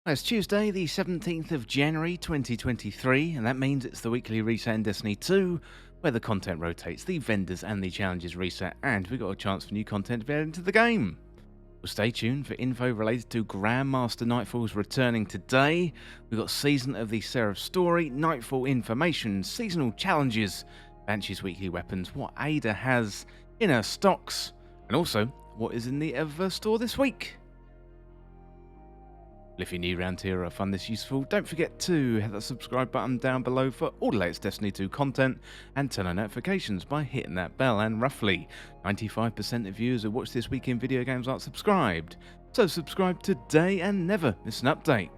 It's Tuesday, the 17th of January 2023, and that means it's the weekly reset in Destiny 2, where the content rotates, the vendors and the challenges reset, and we got a chance for new content to be added into the game. Well, stay tuned for info related to Grandmaster Nightfalls returning today. We've got Season of the Seraph story, Nightfall information, seasonal challenges, Banshee's weekly weapons, what Ada has in her stocks, and also what is in the Eververse store this week. If you're new around here or find this useful, don't forget to hit that subscribe button down below for all the latest Destiny 2 content and turn on notifications by hitting that bell, and roughly 95% of viewers who watch This Week in Video Games aren't subscribed, so subscribe today and never miss an update.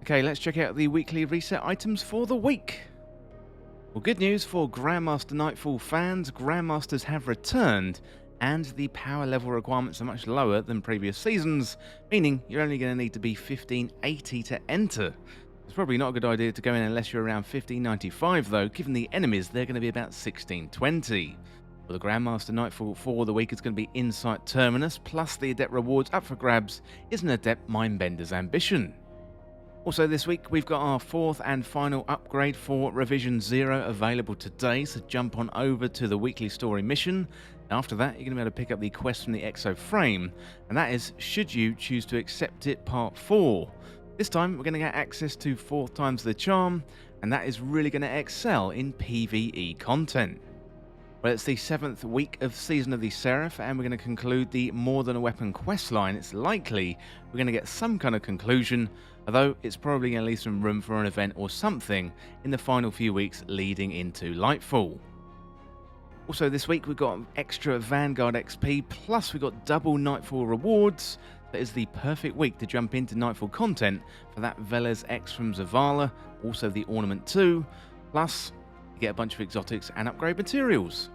Okay, let's check out the weekly reset items for the week. Well, good news for Grandmaster Nightfall fans, Grandmasters have returned, and the power level requirements are much lower than previous seasons, meaning you're only going to need to be 1580 to enter. It's probably not a good idea to go in unless you're around 1595 though, given the enemies they're going to be about 1620. For the Grandmaster Nightfall for the week is going to be Insight Terminus, plus the Adept rewards up for grabs is an Adept Mindbender's Ambition. Also this week we've got our fourth and final upgrade for Revision 0 available today, so jump on over to the weekly story mission. After that you're going to be able to pick up the quest from the Exo Frame, and that is should you choose to accept it part 4. This time we're going to get access to 4 times the charm, and that is really going to excel in PvE content. Well, it's the 7th week of Season of the Seraph, and we're going to conclude the More Than a Weapon questline. It's likely we're going to get some kind of conclusion, although it's probably going to leave some room for an event or something in the final few weeks leading into Lightfall. Also this week we've got extra Vanguard XP, plus we've got double Nightfall rewards. That is the perfect week to jump into Nightfall content for that Velez X from Zavala, also the Ornament 2, plus you get a bunch of exotics and upgrade materials.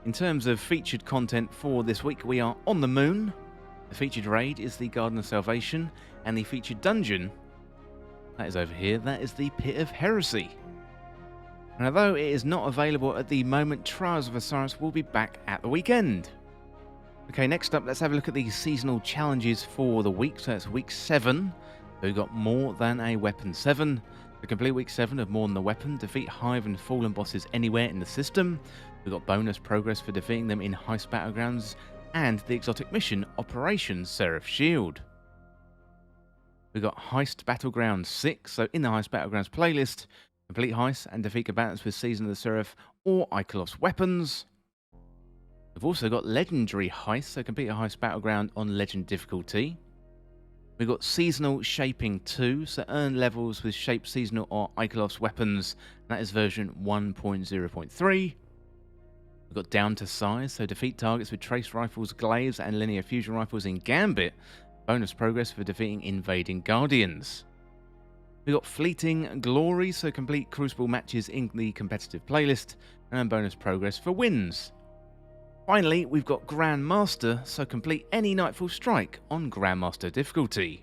In terms of featured content for this week, we are on the moon. The featured raid is the Garden of Salvation, and the featured dungeon, that is over here, that is the Pit of Heresy. And although it is not available at the moment, Trials of Osiris will be back at the weekend. Okay, next up, let's have a look at the seasonal challenges for the week. So it's week 7. So we've got More Than a Weapon 7. To complete week 7 of More Than a Weapon, defeat Hive and Fallen bosses anywhere in the system. We've got bonus progress for defeating them in Heist Battlegrounds, and the exotic mission Operation Seraph Shield. We've got Heist Battlegrounds 6, so in the Heist Battlegrounds playlist, complete heists and defeat combatants with Season of the Seraph or Icolos weapons. We've also got Legendary Heists, so complete a Heist Battleground on Legend difficulty. We've got Seasonal Shaping 2, so earn levels with Shape Seasonal or Icolos weapons, and that is version 1.0.3. We've got Down to Size, so defeat targets with Trace Rifles, Glaives and Linear Fusion Rifles in Gambit. Bonus progress for defeating Invading Guardians. We've got Fleeting Glory, so complete Crucible matches in the competitive playlist, and bonus progress for wins. Finally, we've got Grandmaster, so complete any Nightfall Strike on Grandmaster difficulty.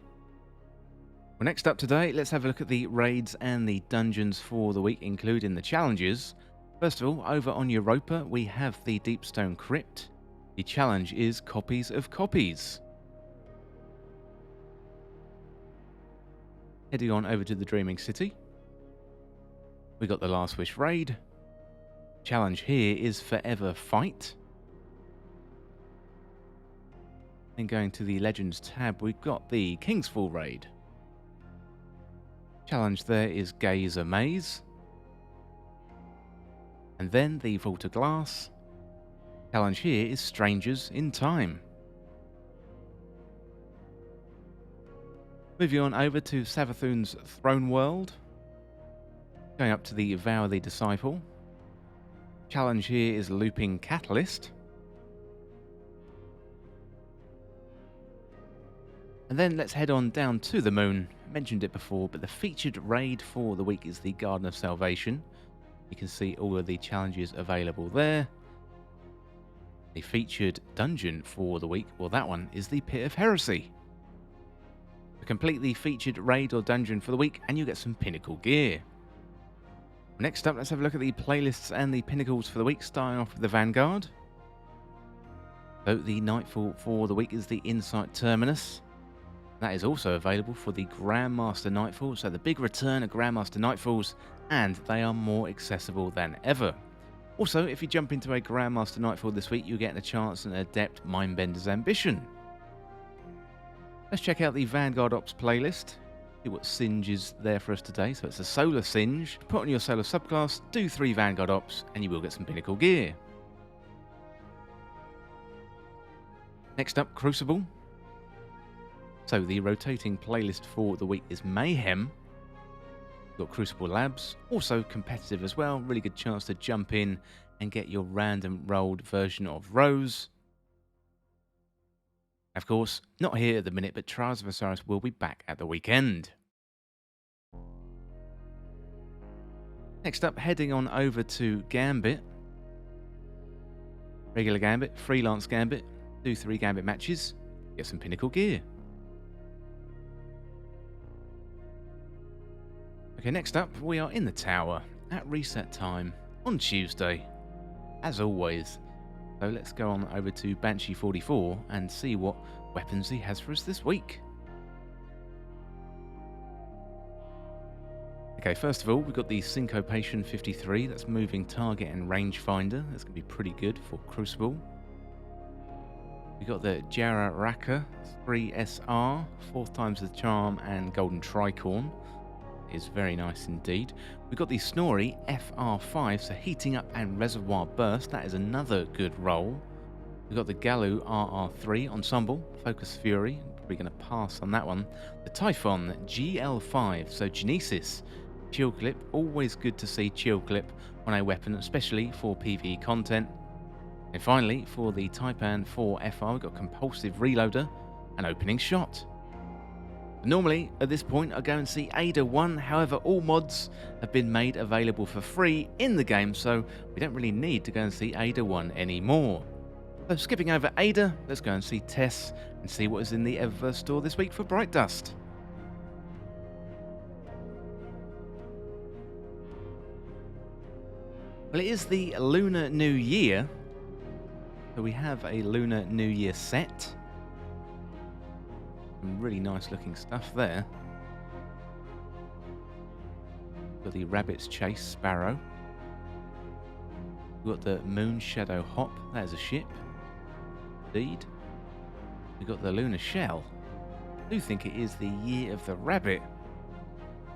Well, next up today, let's have a look at the raids and the dungeons for the week, including the challenges. First of all, over on Europa, we have the Deepstone Crypt. The challenge is Copies of Copies. Heading on over to the Dreaming City, we got the Last Wish raid. Challenge here is Forever Fight. Then going to the Legends tab, we've got the Kingsfall raid. Challenge there is Gaze Amaze. And then the Vault of Glass. Challenge here is Strangers in Time. Moving on over to Savathun's Throne World. Going up to the Vow of the Disciple. Challenge here is Looping Catalyst. And then let's head on down to the moon. I mentioned it before, but the featured raid for the week is the Garden of Salvation. You can see all of the challenges available there. The featured dungeon for the week, well, that one is the Pit of Heresy. Complete the featured raid or dungeon for the week and you get some pinnacle gear. Next up, let's have a look at the playlists and the pinnacles for the week, starting off with the Vanguard. So the Nightfall for the week is the Insight Terminus. That is also available for the Grandmaster Nightfalls, so the big return of Grandmaster Nightfalls, and they are more accessible than ever. Also, if you jump into a Grandmaster Nightfall this week, you're getting a chance at an Adept Mindbender's Ambition. Let's check out the Vanguard Ops playlist, see what Singe is there for us today. So it's a Solar Singe. Put on your Solar subclass, do 3 Vanguard Ops, and you will get some pinnacle gear. Next up, Crucible. So the rotating playlist for the week is Mayhem. We've got Crucible Labs, also competitive as well. Really good chance to jump in and get your random rolled version of Rose. Of course, not here at the minute, but Trials of Osiris will be back at the weekend. Next up, heading on over to Gambit. Regular Gambit, Freelance Gambit, do 3 Gambit matches, get some pinnacle gear. Okay, next up, we are in the tower at reset time on Tuesday, as always. So let's go on over to Banshee-44 and see what weapons he has for us this week. Okay, first of all, we've got the Syncopation 53, that's moving target and rangefinder. That's going to be pretty good for Crucible. We've got the Jararaka 3SR, 4th times the charm and golden tricorn. Is very nice indeed. We've got the Snorri FR5, so heating up and reservoir burst. That is another good roll. We've got the Galu RR3 ensemble, Focus Fury. Probably going to pass on that one. The Typhon GL5, so Genesis, Chill Clip. Always good to see Chill Clip on a weapon, especially for PvE content. And finally, for the Taipan 4 FR, we've got Compulsive Reloader and Opening Shot. Normally, at this point, I go and see Ada 1, however, all mods have been made available for free in the game, so we don't really need to go and see Ada 1 anymore. So skipping over Ada, let's go and see Tess and see what is in the Eververse store this week for Bright Dust. Well, it is the Lunar New Year, so we have a Lunar New Year set. Some really nice looking stuff there. Got the Rabbit's Chase Sparrow. We've got the Moon Shadow Hop, that is a ship. Indeed. We've got the Lunar Shell. I do think it is the Year of the Rabbit.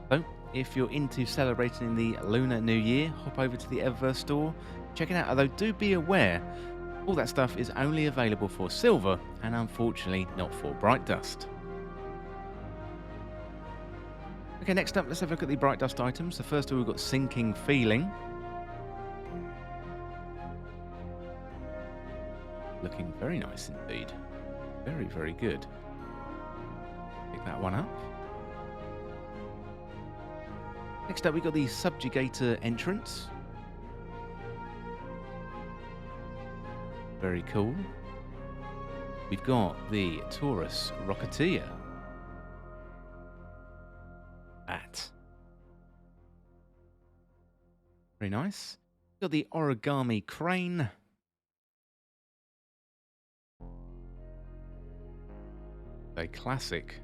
So, if you're into celebrating the Lunar New Year, hop over to the Eververse store, check it out. Although do be aware, all that stuff is only available for silver and unfortunately not for Bright Dust. Okay, next up, let's have a look at the Bright Dust items. So first of all, we've got Sinking Feeling. Looking very nice indeed. Very, very good. Pick that one up. Next up, we've got the Subjugator entrance. Very cool. We've got the Taurus Rocketeer. That. Very nice. We've got the Origami Crane. A classic.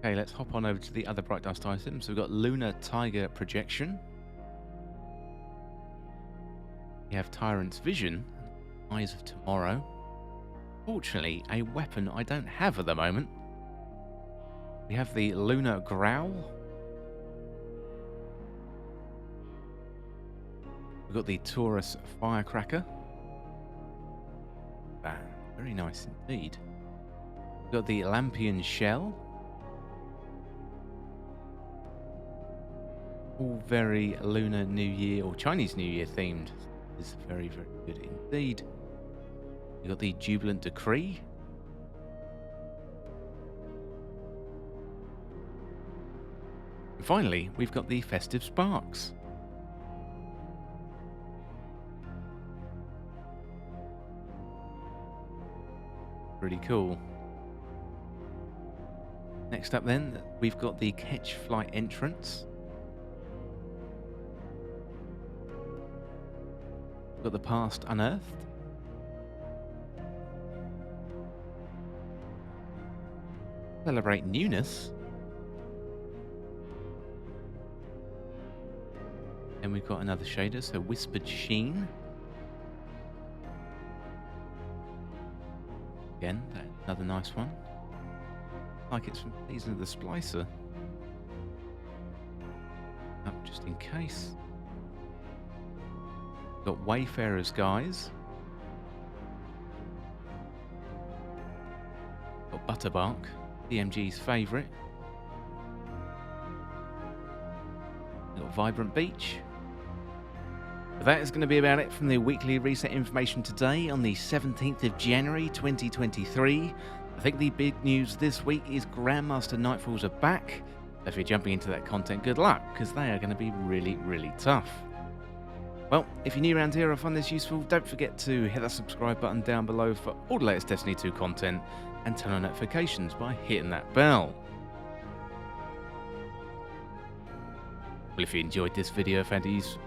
Okay, let's hop on over to the other Bright Dust items. So we've got Lunar Tiger Projection. We have Tyrant's Vision, Eyes of Tomorrow. Fortunately, a weapon I don't have at the moment. We have the Lunar Growl. We've got the Taurus Firecracker. Ah, very nice indeed. We've got the Lampion Shell. All very Lunar New Year or Chinese New Year themed. Is very, very good indeed. We've got the Jubilant Decree. And finally, we've got the Festive Sparks. Pretty cool. Next up then, we've got the Catch Flight entrance. Got the past unearthed. Celebrate newness. Then we've got another shader, so Whispered Sheen. Again, another nice one. Like it's from Season of the Splicer. Oh, just in case. Got Wayfarer's Guise. Got Butterbark, DMG's favourite. Got Vibrant Beach. But that is going to be about it from the weekly reset information today on the 17th of January 2023. I think the big news this week is Grandmaster Nightfalls are back. If you're jumping into that content, good luck, because they are going to be really, really tough. Well, if you're new around here or find this useful, don't forget to hit that subscribe button down below for all the latest Destiny 2 content, and turn on notifications by hitting that bell. Well, if you enjoyed this video, found it useful,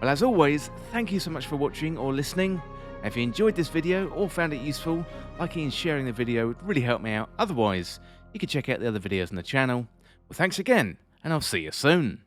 well, as always, thank you so much for watching or listening. And if you enjoyed this video or found it useful, liking and sharing the video would really help me out. Otherwise, you can check out the other videos on the channel. Well, thanks again, and I'll see you soon.